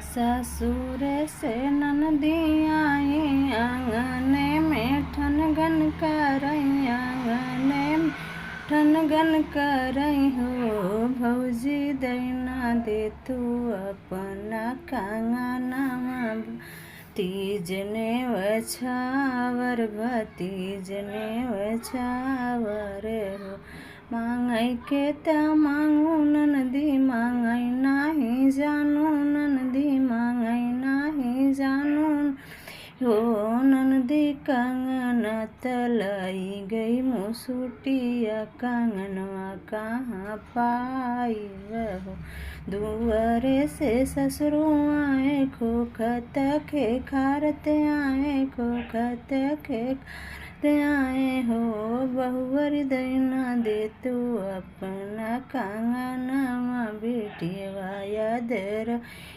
ससुर से ननदी आई आंगने में ठनगन करई, आंगने में ठनगन करई हो। भौजी दैना दे तू अपना कंगनवा, तीजने वछावर भतीजने वछावर हो। मांगई के त मांगू ननदी, मांगई नाही जानू ननदी, मांगई नाही जानू हो। ननदी कंगना तलाई गई मुसुटिया, कंगनवा कहाँ पाई हो। दुआरे से ससुरो आए खोखत खे खारते आए, खोखत खे खारते आए हो। बहुवर दैना दे तू अपना कंगनवा, बेटिया याद